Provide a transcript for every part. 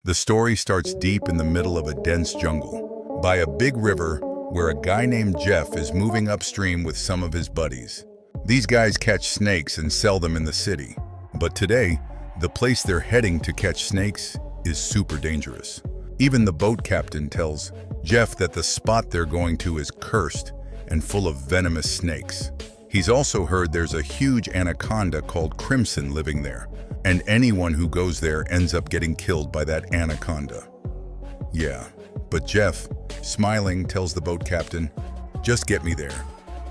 The story starts deep in the middle of a dense jungle, by a big river where a guy named Jeff is moving upstream with some of his buddies. These guys catch snakes and sell them in the city. But today, the place they're heading to catch snakes is super dangerous. Even the boat captain tells Jeff that the spot they're going to is cursed and full of venomous snakes. He's also heard there's a huge anaconda called Crimson living there, and anyone who goes there ends up getting killed by that anaconda. Yeah, but Jeff, smiling, tells the boat captain, "Just get me there.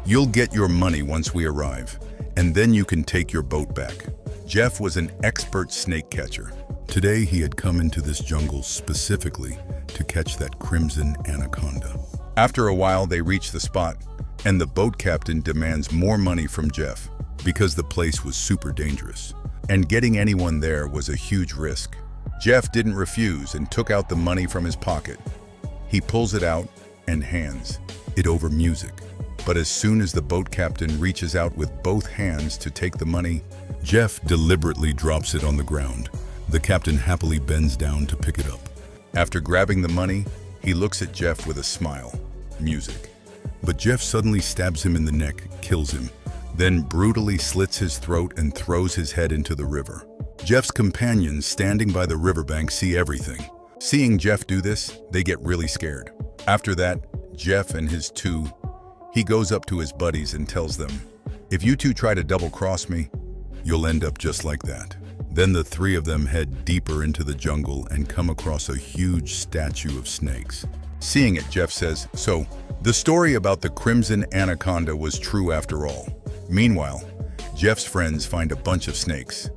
You'll get your money once we arrive, and then you can take your boat back." Jeff was an expert snake catcher. Today he had come into this jungle specifically to catch that crimson anaconda. After a while they reach the spot, and the boat captain demands more money from Jeff because the place was super dangerous, and getting anyone there was a huge risk. Jeff didn't refuse and took out the money from his pocket. He pulls it out and hands it over music. But as soon as the boat captain reaches out with both hands to take the money, Jeff deliberately drops it on the ground. The captain happily bends down to pick it up. After grabbing the money, he looks at Jeff with a smile. Music. But Jeff suddenly stabs him in the neck, kills him, then brutally slits his throat and throws his head into the river. Jeff's companions standing by the riverbank see everything. Seeing Jeff do this, they get really scared. After that, Jeff and he goes up to his buddies and tells them, "If you two try to double-cross me, you'll end up just like that." Then the three of them head deeper into the jungle and come across a huge statue of snakes. Seeing it, Jeff says, "So, the story about the crimson anaconda was true after all." Meanwhile, Jeff's friends find a bunch of snakes,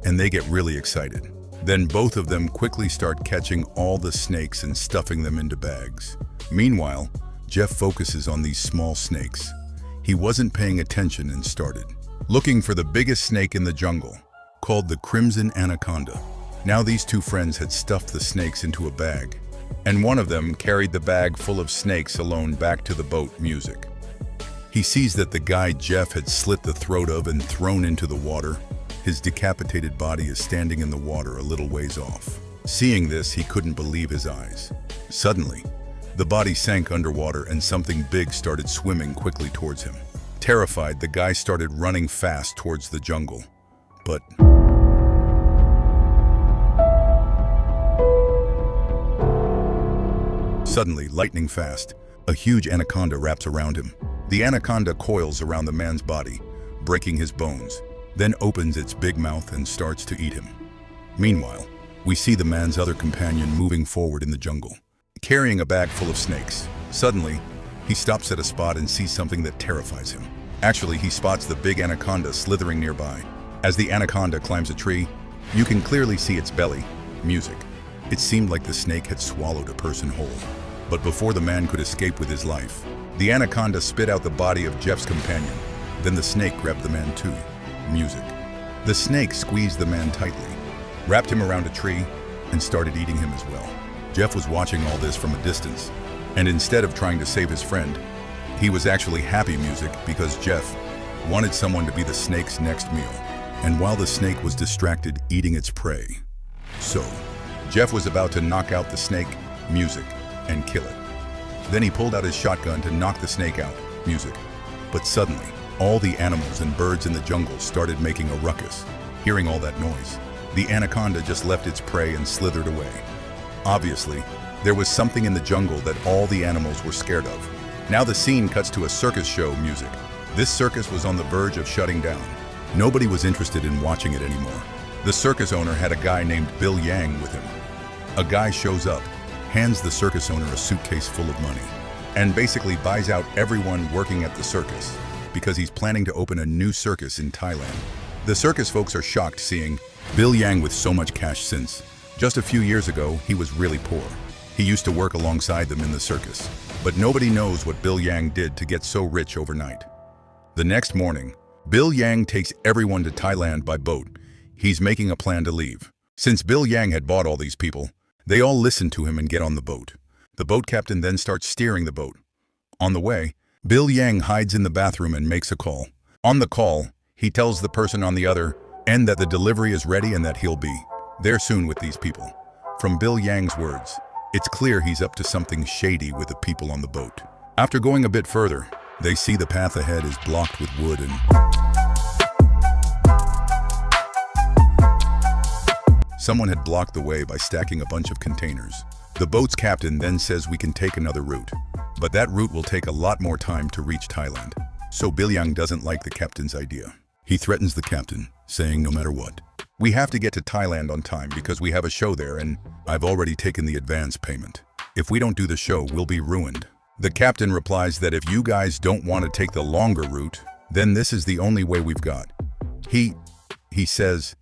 and they get really excited. Then both of them quickly start catching all the snakes and stuffing them into bags. Meanwhile, Jeff focuses on these small snakes. He wasn't paying attention and started looking for the biggest snake in the jungle, called the crimson anaconda. Now these two friends had stuffed the snakes into a bag, and one of them carried the bag full of snakes alone back to the boat. Music. He sees that the guy Jeff had slit the throat of and thrown into the water. His decapitated body is standing in the water a little ways off. Seeing this, he couldn't believe his eyes. Suddenly, the body sank underwater and something big started swimming quickly towards him. Terrified, the guy started running fast towards the jungle. But suddenly, lightning fast, a huge anaconda wraps around him. The anaconda coils around the man's body, breaking his bones, then opens its big mouth and starts to eat him. Meanwhile, we see the man's other companion moving forward in the jungle, carrying a bag full of snakes. Suddenly, he stops at a spot and sees something that terrifies him. Actually, he spots the big anaconda slithering nearby. As the anaconda climbs a tree, you can clearly see its belly. Music. It seemed like the snake had swallowed a person whole. But before the man could escape with his life, the anaconda spit out the body of Jeff's companion. Then the snake grabbed the man too. Music. The snake squeezed the man tightly, wrapped him around a tree, and started eating him as well. Jeff was watching all this from a distance, and instead of trying to save his friend, he was actually happy. Music, because Jeff wanted someone to be the snake's next meal. And while the snake was distracted eating its prey, so Jeff was about to knock out the snake, music, and kill it. Then he pulled out his shotgun to knock the snake out, music. But suddenly, all the animals and birds in the jungle started making a ruckus. Hearing all that noise, the anaconda just left its prey and slithered away. Obviously, there was something in the jungle that all the animals were scared of. Now the scene cuts to a circus show. Music. This circus was on the verge of shutting down. Nobody was interested in watching it anymore. The circus owner had a guy named Qiuliang with him. A guy shows up, hands the circus owner a suitcase full of money, and basically buys out everyone working at the circus, because he's planning to open a new circus in Thailand. The circus folks are shocked seeing Qiuliang with so much cash, since just a few years ago he was really poor. He used to work alongside them in the circus, but nobody knows what Qiuliang did to get so rich overnight. The next morning, Qiuliang takes everyone to Thailand by boat. He's making a plan to leave. Since Qiuliang had bought all these people, they all listen to him and get on the boat. The boat captain then starts steering the boat. On the way, Qiuliang hides in the bathroom and makes a call. On the call, he tells the person on the other end that the delivery is ready and that he'll be there soon with these people. From Qiuliang's words, it's clear he's up to something shady with the people on the boat. After going a bit further, they see the path ahead is blocked with wood and someone had blocked the way by stacking a bunch of containers. The boat's captain then says we can take another route, but that route will take a lot more time to reach Thailand. So Qiuliang doesn't like the captain's idea. He threatens the captain, saying no matter what, we have to get to Thailand on time because we have a show there and I've already taken the advance payment. If we don't do the show, we'll be ruined. The captain replies that if you guys don't want to take the longer route, then this is the only way we've got. He says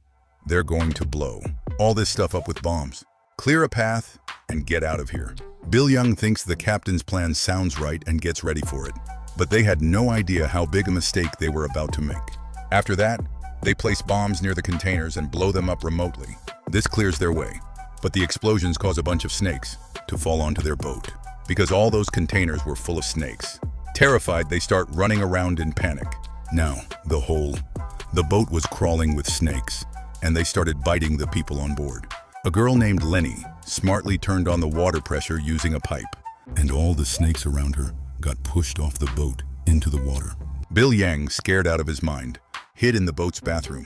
they're going to blow all this stuff up with bombs. Clear a path and get out of here. Qiuliang thinks the captain's plan sounds right and gets ready for it, but they had no idea how big a mistake they were about to make. After that, they place bombs near the containers and blow them up remotely. This clears their way, but the explosions cause a bunch of snakes to fall onto their boat, because all those containers were full of snakes. Terrified, they start running around in panic. Now, the boat was crawling with snakes, and they started biting the people on board. A girl named Lenny smartly turned on the water pressure using a pipe, and all the snakes around her got pushed off the boat into the water. Qiuliang, scared out of his mind, hid in the boat's bathroom,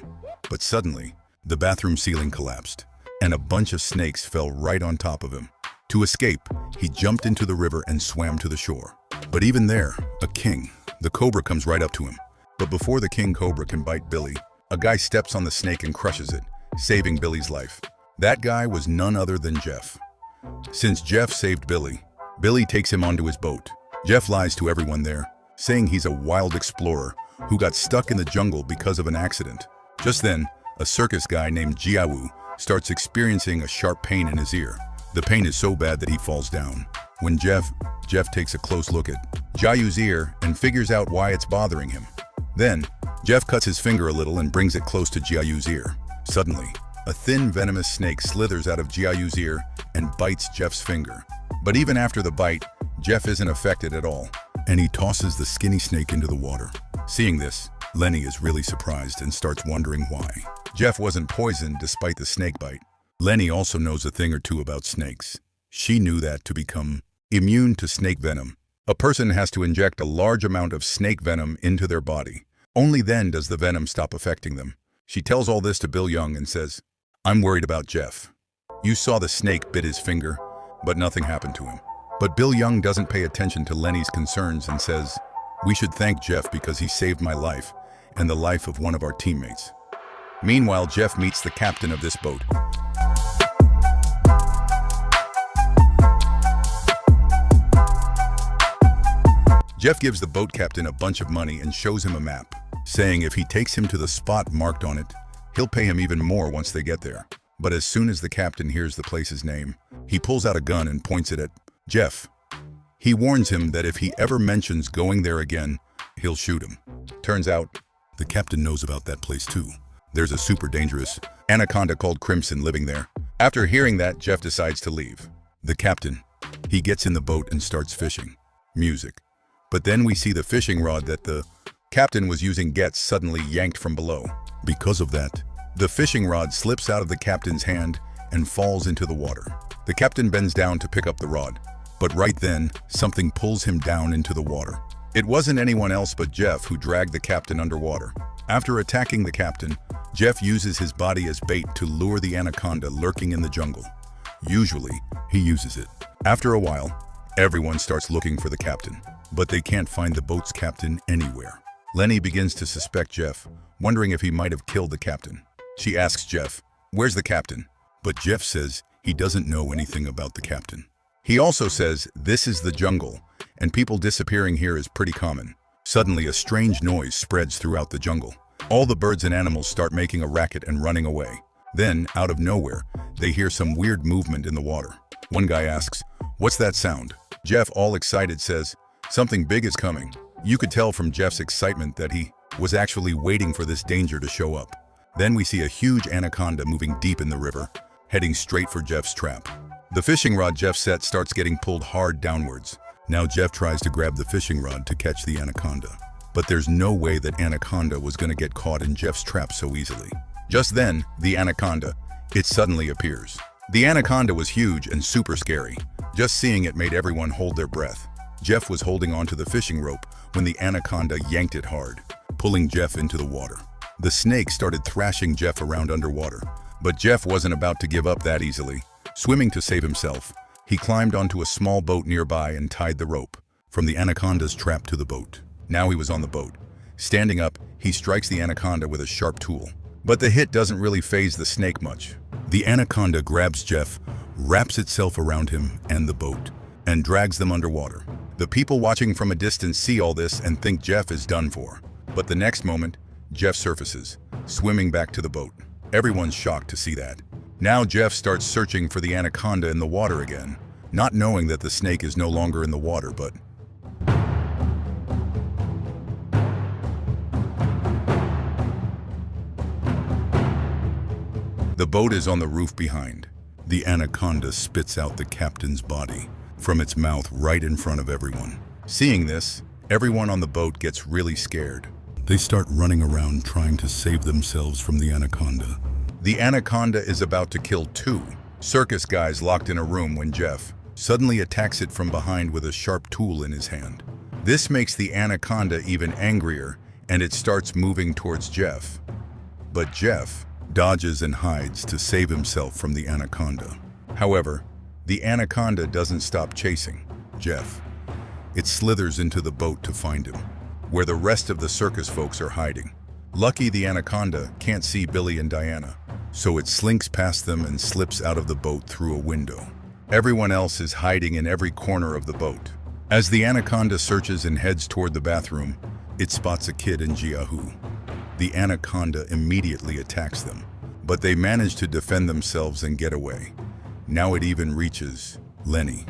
but suddenly, the bathroom ceiling collapsed, and a bunch of snakes fell right on top of him. To escape, he jumped into the river and swam to the shore. But even there, a king, the cobra, comes right up to him. But before the king cobra can bite Billy, a guy steps on the snake and crushes it, saving Billy's life. That guy was none other than Jeff. Since Jeff saved Billy, Billy takes him onto his boat. Jeff lies to everyone there, saying he's a wild explorer who got stuck in the jungle because of an accident. Just then, a circus guy named Jiawu starts experiencing a sharp pain in his ear. The pain is so bad that he falls down. When Jeff takes a close look at Jiawu's ear and figures out why it's bothering him. Then, Jeff cuts his finger a little and brings it close to Jiawu's ear. Suddenly, a thin venomous snake slithers out of Jiawu's ear and bites Jeff's finger. But even after the bite, Jeff isn't affected at all, and he tosses the skinny snake into the water. Seeing this, Lenny is really surprised and starts wondering why. Jeff wasn't poisoned despite the snake bite. Lenny also knows a thing or two about snakes. She knew that to become immune to snake venom, a person has to inject a large amount of snake venom into their body. Only then does the venom stop affecting them. She tells all this to Qiuliang and says, I'm worried about Jeff. You saw the snake bit his finger, but nothing happened to him. But Qiuliang doesn't pay attention to Lenny's concerns and says, we should thank Jeff because he saved my life and the life of one of our teammates. Meanwhile, Jeff meets the captain of this boat. Jeff gives the boat captain a bunch of money and shows him a map, saying if he takes him to the spot marked on it, he'll pay him even more once they get there. But as soon as the captain hears the place's name, he pulls out a gun and points it at Jeff. He warns him that if he ever mentions going there again, he'll shoot him. Turns out, the captain knows about that place too. There's a super dangerous anaconda called Crimson living there. After hearing that, Jeff decides to leave. The captain, he gets in the boat and starts fishing. Music. But then we see the fishing rod that the captain was using gets suddenly yanked from below. Because of that, the fishing rod slips out of the captain's hand and falls into the water. The captain bends down to pick up the rod, but right then, something pulls him down into the water. It wasn't anyone else but Jeff who dragged the captain underwater. After attacking the captain, Jeff uses his body as bait to lure the anaconda lurking in the jungle. Usually, he uses it. After a while, everyone starts looking for the captain, but they can't find the boat's captain anywhere. Lenny begins to suspect Jeff, wondering if he might have killed the captain. She asks Jeff, "Where's the captain?" But Jeff says he doesn't know anything about the captain. He also says this is the jungle, and people disappearing here is pretty common. Suddenly, a strange noise spreads throughout the jungle. All the birds and animals start making a racket and running away. Then, out of nowhere, they hear some weird movement in the water. One guy asks, "What's that sound?" Jeff, all excited, says, "Something big is coming." You could tell from Jeff's excitement that he was actually waiting for this danger to show up. Then we see a huge anaconda moving deep in the river, heading straight for Jeff's trap. The fishing rod Jeff set starts getting pulled hard downwards. Now Jeff tries to grab the fishing rod to catch the anaconda. But there's no way that anaconda was going to get caught in Jeff's trap so easily. Just then, the anaconda, it suddenly appears. The anaconda was huge and super scary. Just seeing it made everyone hold their breath. Jeff was holding onto the fishing rope when the anaconda yanked it hard, pulling Jeff into the water. The snake started thrashing Jeff around underwater, but Jeff wasn't about to give up that easily. Swimming to save himself, he climbed onto a small boat nearby and tied the rope from the anaconda's trap to the boat. Now he was on the boat. Standing up, he strikes the anaconda with a sharp tool. But the hit doesn't really faze the snake much. The anaconda grabs Jeff, wraps itself around him and the boat, and drags them underwater. The people watching from a distance see all this and think Jeff is done for. But the next moment, Jeff surfaces, swimming back to the boat. Everyone's shocked to see that. Now Jeff starts searching for the anaconda in the water again, not knowing that the snake is no longer in the water, but the boat is on the roof behind. The anaconda spits out the captain's body from its mouth right in front of everyone. Seeing this, everyone on the boat gets really scared. They start running around trying to save themselves from the anaconda. The anaconda is about to kill two circus guys locked in a room when Jeff suddenly attacks it from behind with a sharp tool in his hand. This makes the anaconda even angrier, and it starts moving towards Jeff. But Jeff dodges and hides to save himself from the anaconda. However, the anaconda doesn't stop chasing Jeff. It slithers into the boat to find him, where the rest of the circus folks are hiding. Lucky the anaconda can't see Billy and Diana, so it slinks past them and slips out of the boat through a window. Everyone else is hiding in every corner of the boat. As the anaconda searches and heads toward the bathroom, it spots a kid and Jiahu. The anaconda immediately attacks them, but they manage to defend themselves and get away. Now it even reaches Lenny.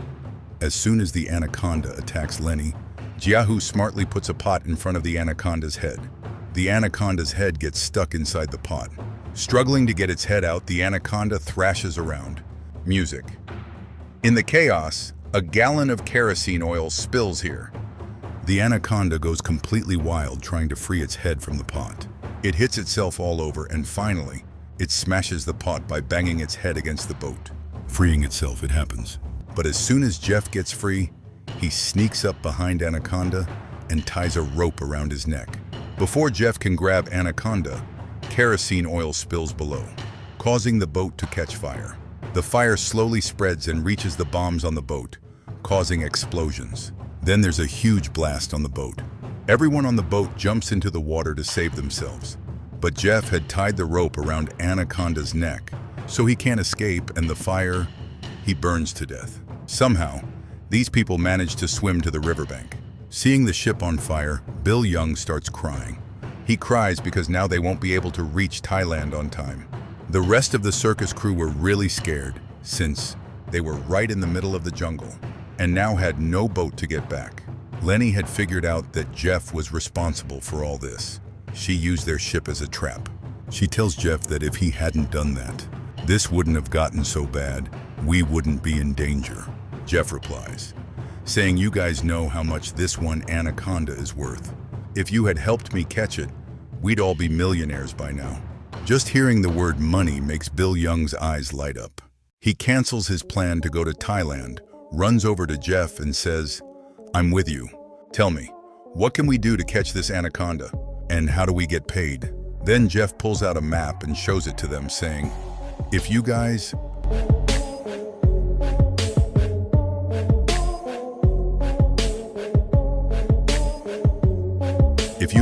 As soon as the anaconda attacks Lenny, Jiahu smartly puts a pot in front of the anaconda's head. The anaconda's head gets stuck inside the pot. Struggling to get its head out, the anaconda thrashes around. Music. In the chaos, a gallon of kerosene oil spills here. The anaconda goes completely wild trying to free its head from the pot. It hits itself all over, and finally, it smashes the pot by banging its head against the boat. Freeing itself, it happens. But as soon as Jeff gets free, he sneaks up behind Anaconda and ties a rope around his neck. Before Jeff can grab Anaconda, kerosene oil spills below, causing the boat to catch fire. The fire slowly spreads and reaches the bombs on the boat, causing explosions. Then there's a huge blast on the boat. Everyone on the boat jumps into the water to save themselves. But Jeff had tied the rope around Anaconda's neck, so he can't escape, and the fire, he burns to death. Somehow, these people manage to swim to the riverbank. Seeing the ship on fire, Qiuliang starts crying. He cries because now they won't be able to reach Thailand on time. The rest of the circus crew were really scared, since they were right in the middle of the jungle, and now had no boat to get back. Lenny had figured out that Jeff was responsible for all this. She used their ship as a trap. She tells Jeff that if he hadn't done that, this wouldn't have gotten so bad, we wouldn't be in danger. Jeff replies, saying, "You guys know how much this one anaconda is worth. If you had helped me catch it, we'd all be millionaires by now." Just hearing the word money makes Qiuliang's eyes light up. He cancels his plan to go to Thailand, runs over to Jeff and says, "I'm with you. Tell me, what can we do to catch this anaconda? And how do we get paid?" Then Jeff pulls out a map and shows it to them, saying, If you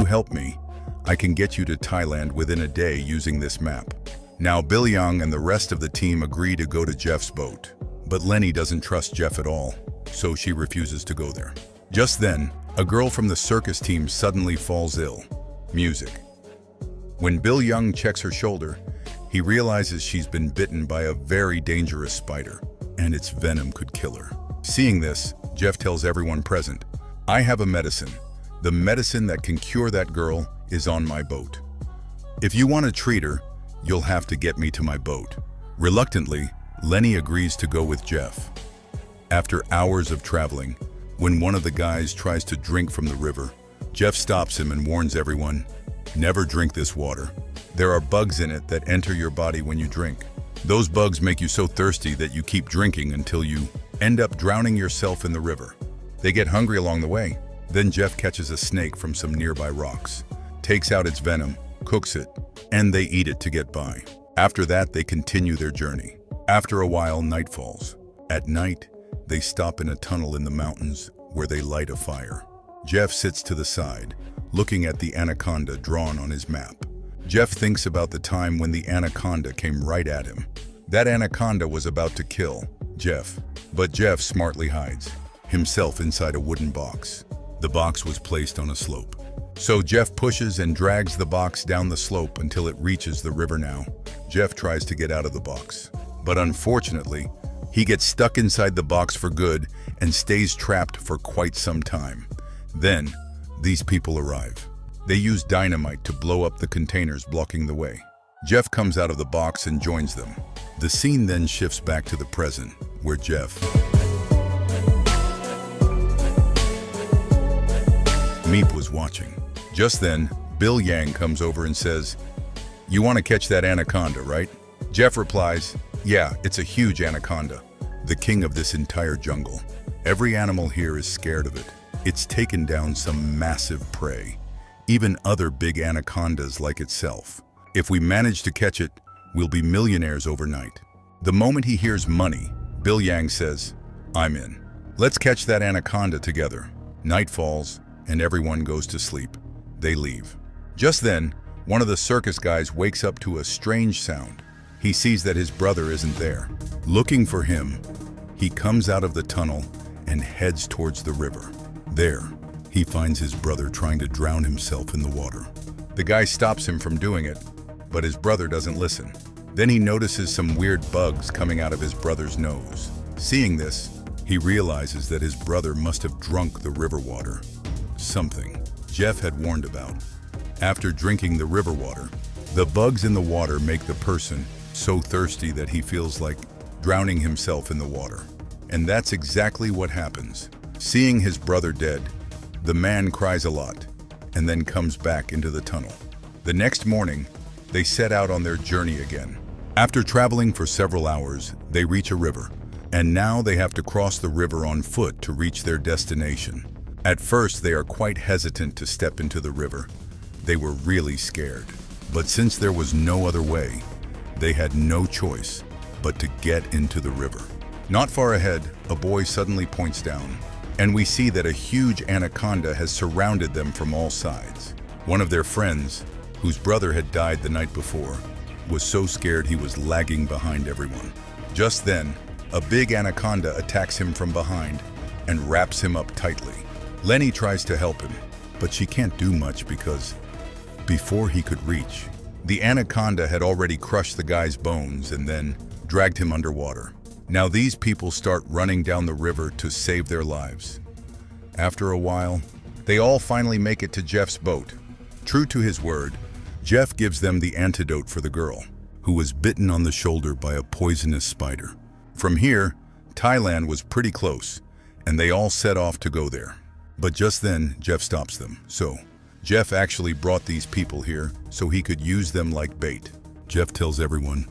help me, I can get you to Thailand within a day using this map. Now Qiuliang and the rest of the team agree to go to Jeff's boat. But Lenny doesn't trust Jeff at all, so she refuses to go there. Just then, a girl from the circus team suddenly falls ill. Music. When Qiuliang checks her shoulder, he realizes she's been bitten by a very dangerous spider, and its venom could kill her. Seeing this, Jeff tells everyone present, "I have a medicine. The medicine that can cure that girl is on my boat. If you want to treat her, you'll have to get me to my boat." Reluctantly, Lenny agrees to go with Jeff. After hours of traveling, when one of the guys tries to drink from the river, Jeff stops him and warns everyone, "Never drink this water. There are bugs in it that enter your body when you drink. Those bugs make you so thirsty that you keep drinking until you end up drowning yourself in the river. They get hungry along the way. Then Jeff catches a snake from some nearby rocks, takes out its venom, cooks it, and they eat it to get by. After that, they continue their journey. After a while, night falls. At night, they stop in a tunnel in the mountains where they light a fire. Jeff sits to the side, looking at the anaconda drawn on his map. Jeff thinks about the time when the anaconda came right at him. That anaconda was about to kill Jeff, but Jeff smartly hides himself inside a wooden box. The box was placed on a slope. So Jeff pushes and drags the box down the slope until it reaches the river. Now, Jeff tries to get out of the box, but unfortunately, he gets stuck inside the box for good and stays trapped for quite some time. Then, these people arrive. They use dynamite to blow up the containers blocking the way. Jeff comes out of the box and joins them. The scene then shifts back to the present, where Jeff Meep was watching. Just then, Qiuliang comes over and says, "You want to catch that anaconda, right?" Jeff replies, "Yeah, it's a huge anaconda, the king of this entire jungle. Every animal here is scared of it. It's taken down some massive prey, even other big anacondas like itself. If we manage to catch it, we'll be millionaires overnight." The moment he hears money, Qiuliang says, "I'm in. Let's catch that anaconda together." Night falls, and everyone goes to sleep. They leave. Just then, one of the circus guys wakes up to a strange sound. He sees that his brother isn't there. Looking for him, he comes out of the tunnel and heads towards the river. There, he finds his brother trying to drown himself in the water. The guy stops him from doing it, but his brother doesn't listen. Then he notices some weird bugs coming out of his brother's nose. Seeing this, he realizes that his brother must have drunk the river water, something Jeff had warned about. After drinking the river water, the bugs in the water make the person so thirsty that he feels like drowning himself in the water. And that's exactly what happens. Seeing his brother dead, the man cries a lot and then comes back into the tunnel. The next morning, they set out on their journey again. After traveling for several hours, they reach a river, and now they have to cross the river on foot to reach their destination. At first, they are quite hesitant to step into the river. They were really scared. But since there was no other way, they had no choice but to get into the river. Not far ahead, a boy suddenly points down, and we see that a huge anaconda has surrounded them from all sides. One of their friends, whose brother had died the night before, was so scared he was lagging behind everyone. Just then, a big anaconda attacks him from behind and wraps him up tightly. Lenny tries to help him, but she can't do much because before he could reach, the anaconda had already crushed the guy's bones and then dragged him underwater. Now these people start running down the river to save their lives. After a while, they all finally make it to Jeff's boat. True to his word, Jeff gives them the antidote for the girl, who was bitten on the shoulder by a poisonous spider. From here, Thailand was pretty close, and they all set off to go there. But just then, Jeff stops them. So, Jeff actually brought these people here so he could use them like bait. Jeff tells everyone,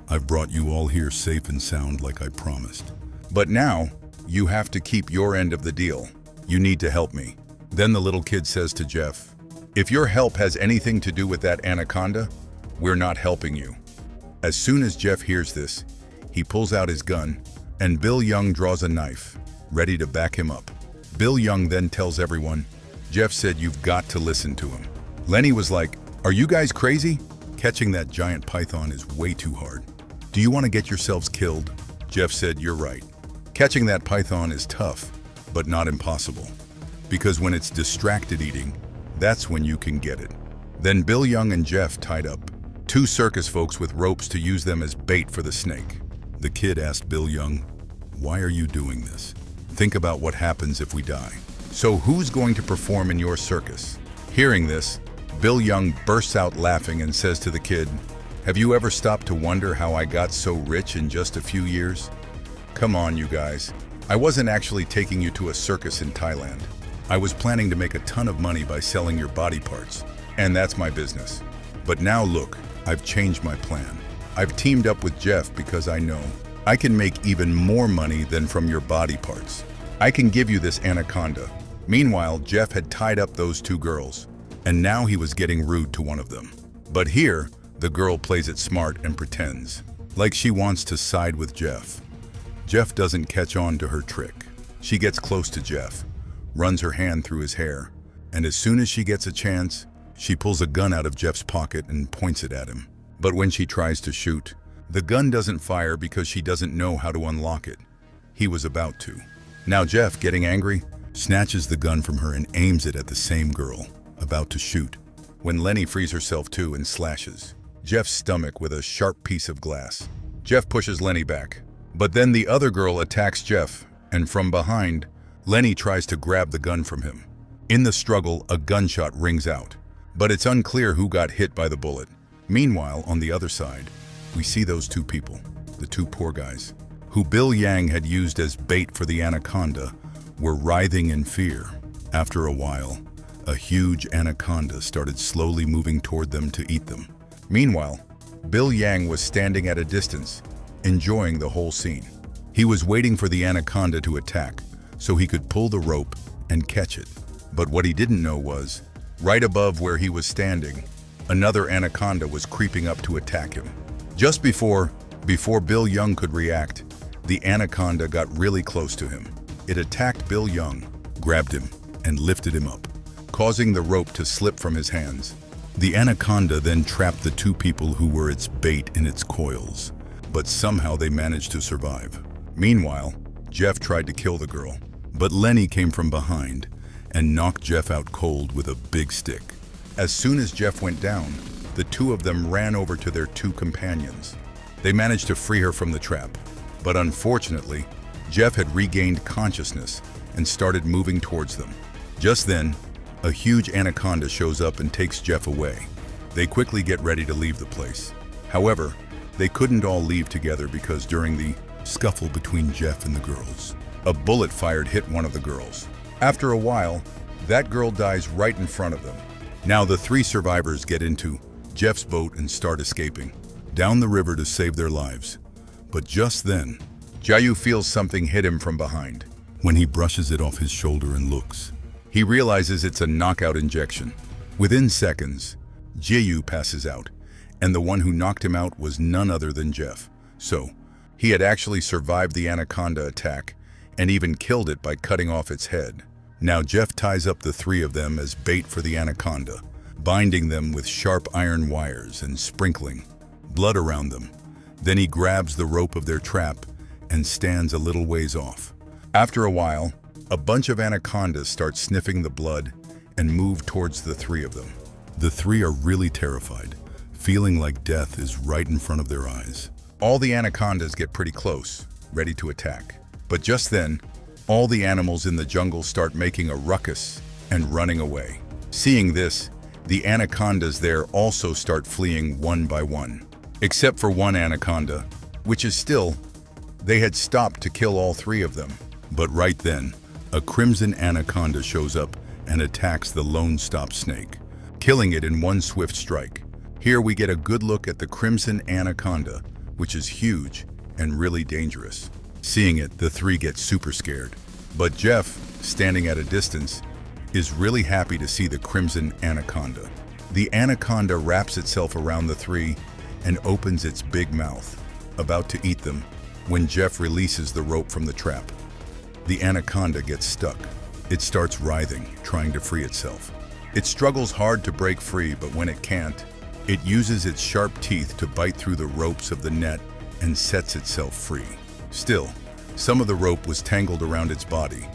"I've brought you all here safe and sound like I promised. But now, you have to keep your end of the deal. You need to help me." Then the little kid says to Jeff, "If your help has anything to do with that anaconda, we're not helping you." As soon as Jeff hears this, he pulls out his gun, and Qiuliang draws a knife, ready to back him up. Qiuliang then tells everyone, "Jeff said you've got to listen to him." Lenny was like, "Are you guys crazy? Catching that giant python is way too hard. Do you want to get yourselves killed?" Jeff said, "You're right. Catching that python is tough, but not impossible. Because when it's distracted eating, that's when you can get it." Then Qiuliang and Jeff tied up two circus folks with ropes to use them as bait for the snake. The kid asked Qiuliang, "Why are you doing this? Think about what happens if we die. So who's going to perform in your circus?" Hearing this, Qiuliang bursts out laughing and says to the kid, "Have you ever stopped to wonder how I got so rich in just a few years? Come on, you guys. I wasn't actually taking you to a circus in Thailand. I was planning to make a ton of money by selling your body parts, and that's my business. But now look, I've changed my plan. I've teamed up with Jeff because I know I can make even more money than from your body parts. I can give you this anaconda. Meanwhile, Jeff had tied up those two girls, and now he was getting rude to one of them. But here, the girl plays it smart and pretends like she wants to side with Jeff. Jeff doesn't catch on to her trick. She gets close to Jeff, runs her hand through his hair, and as soon as she gets a chance, she pulls a gun out of Jeff's pocket and points it at him. But when she tries to shoot, the gun doesn't fire because she doesn't know how to unlock it. He was about to. Now Jeff, getting angry, snatches the gun from her and aims it at the same girl, about to shoot, when Lenny frees herself too and slashes Jeff's stomach with a sharp piece of glass. Jeff pushes Lenny back, but then the other girl attacks Jeff, and from behind, Lenny tries to grab the gun from him. In the struggle, a gunshot rings out, but it's unclear who got hit by the bullet. Meanwhile, on the other side, we see those two people, the two poor guys, who Qiuliang had used as bait for the anaconda, were writhing in fear. After a while, a huge anaconda started slowly moving toward them to eat them. Meanwhile, Qiuliang was standing at a distance, enjoying the whole scene. He was waiting for the anaconda to attack, so he could pull the rope and catch it. But what he didn't know was, right above where he was standing, another anaconda was creeping up to attack him. Just before Qiuliang could react, the anaconda got really close to him. It attacked Qiuliang, grabbed him, and lifted him up, causing the rope to slip from his hands. The anaconda then trapped the two people who were its bait in its coils, but somehow they managed to survive. Meanwhile, Jeff tried to kill the girl, but Lenny came from behind and knocked Jeff out cold with a big stick. As soon as Jeff went down, the two of them ran over to their two companions. They managed to free her from the trap, but unfortunately, Jeff had regained consciousness and started moving towards them. Just then, a huge anaconda shows up and takes Jeff away. They quickly get ready to leave the place. However, they couldn't all leave together because during the scuffle between Jeff and the girls, a bullet fired hit one of the girls. After a while, that girl dies right in front of them. Now the three survivors get into Jeff's boat and start escaping down the river to save their lives. But just then, Jiayu feels something hit him from behind. When he brushes it off his shoulder and looks, he realizes it's a knockout injection. Within seconds, Jiayu passes out, and the one who knocked him out was none other than Jeff. So, he had actually survived the anaconda attack and even killed it by cutting off its head. Now Jeff ties up the three of them as bait for the anaconda, binding them with sharp iron wires and sprinkling blood around them. Then he grabs the rope of their trap and stands a little ways off. After a while, a bunch of anacondas start sniffing the blood and move towards the three of them. The three are really terrified, feeling like death is right in front of their eyes. All the anacondas get pretty close, ready to attack. But just then, all the animals in the jungle start making a ruckus and running away. Seeing this, the anacondas there also start fleeing one by one. Except for one anaconda, which is still, they had stopped to kill all three of them. But right then, a crimson anaconda shows up and attacks the lone stop snake, killing it in one swift strike. Here we get a good look at the crimson anaconda, which is huge and really dangerous. Seeing it, the three get super scared. But Jeff, standing at a distance, is really happy to see the crimson anaconda. The anaconda wraps itself around the three and opens its big mouth, about to eat them, when Jeff releases the rope from the trap. The anaconda gets stuck. It starts writhing, trying to free itself. It struggles hard to break free, but when it can't, it uses its sharp teeth to bite through the ropes of the net and sets itself free. Still, some of the rope was tangled around its body,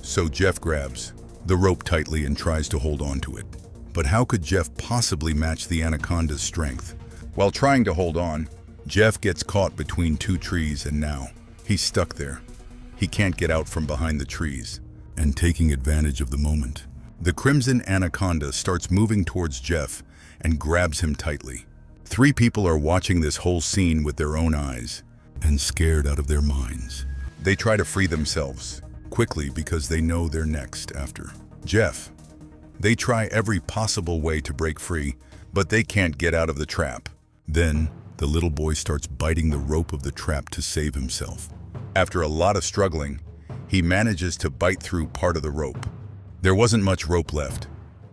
so Jeff grabs the rope tightly and tries to hold on to it. But how could Jeff possibly match the anaconda's strength? While trying to hold on, Jeff gets caught between two trees and now he's stuck there. He can't get out from behind the trees, and taking advantage of the moment, the crimson anaconda starts moving towards Jeff and grabs him tightly. Three people are watching this whole scene with their own eyes and scared out of their minds. They try to free themselves quickly because they know they're next after Jeff. They try every possible way to break free, but they can't get out of the trap. Then, the little boy starts biting the rope of the trap to save himself. After a lot of struggling, he manages to bite through part of the rope. There wasn't much rope left,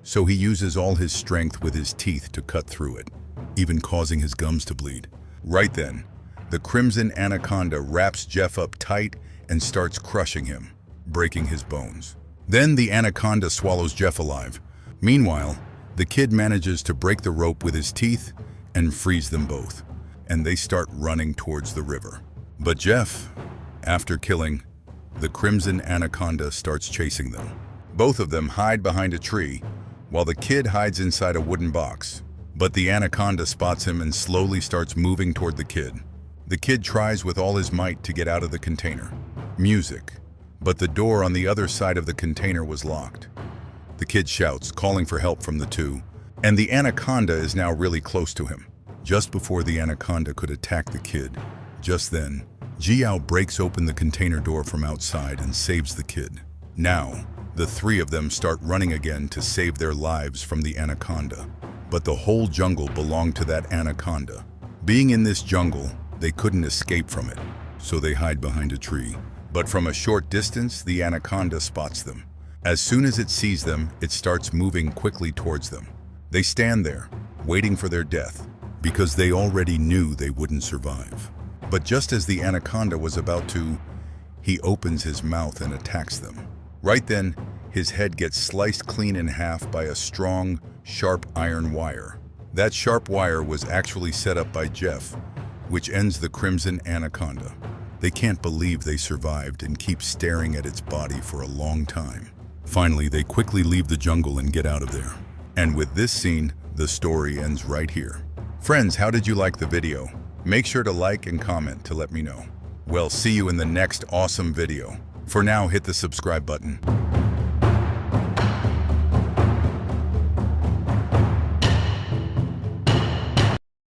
so he uses all his strength with his teeth to cut through it, even causing his gums to bleed. Right then, the crimson anaconda wraps Jeff up tight and starts crushing him, breaking his bones. Then the anaconda swallows Jeff alive. Meanwhile, the kid manages to break the rope with his teeth and frees them both, and they start running towards the river. But Jeff, after killing, the crimson anaconda starts chasing them. Both of them hide behind a tree, while the kid hides inside a wooden box. But the anaconda spots him and slowly starts moving toward the kid. The kid tries with all his might to get out of the container. Music. But the door on the other side of the container was locked. The kid shouts, calling for help from the two, and the anaconda is now really close to him. Just before the anaconda could attack the kid, just then, Qiuliang breaks open the container door from outside and saves the kid. Now, the three of them start running again to save their lives from the anaconda. But the whole jungle belonged to that anaconda. Being in this jungle, they couldn't escape from it, so they hide behind a tree. But from a short distance, the anaconda spots them. As soon as it sees them, it starts moving quickly towards them. They stand there, waiting for their death, because they already knew they wouldn't survive. But just as the anaconda was about to, he opens his mouth and attacks them. Right then, his head gets sliced clean in half by a strong, sharp iron wire. That sharp wire was actually set up by Jeff, which ends the crimson anaconda. They can't believe they survived and keep staring at its body for a long time. Finally, they quickly leave the jungle and get out of there. And with this scene, the story ends right here. Friends, how did you like the video? Make sure to like and comment to let me know. Well, see you in the next awesome video. For now, hit the subscribe button.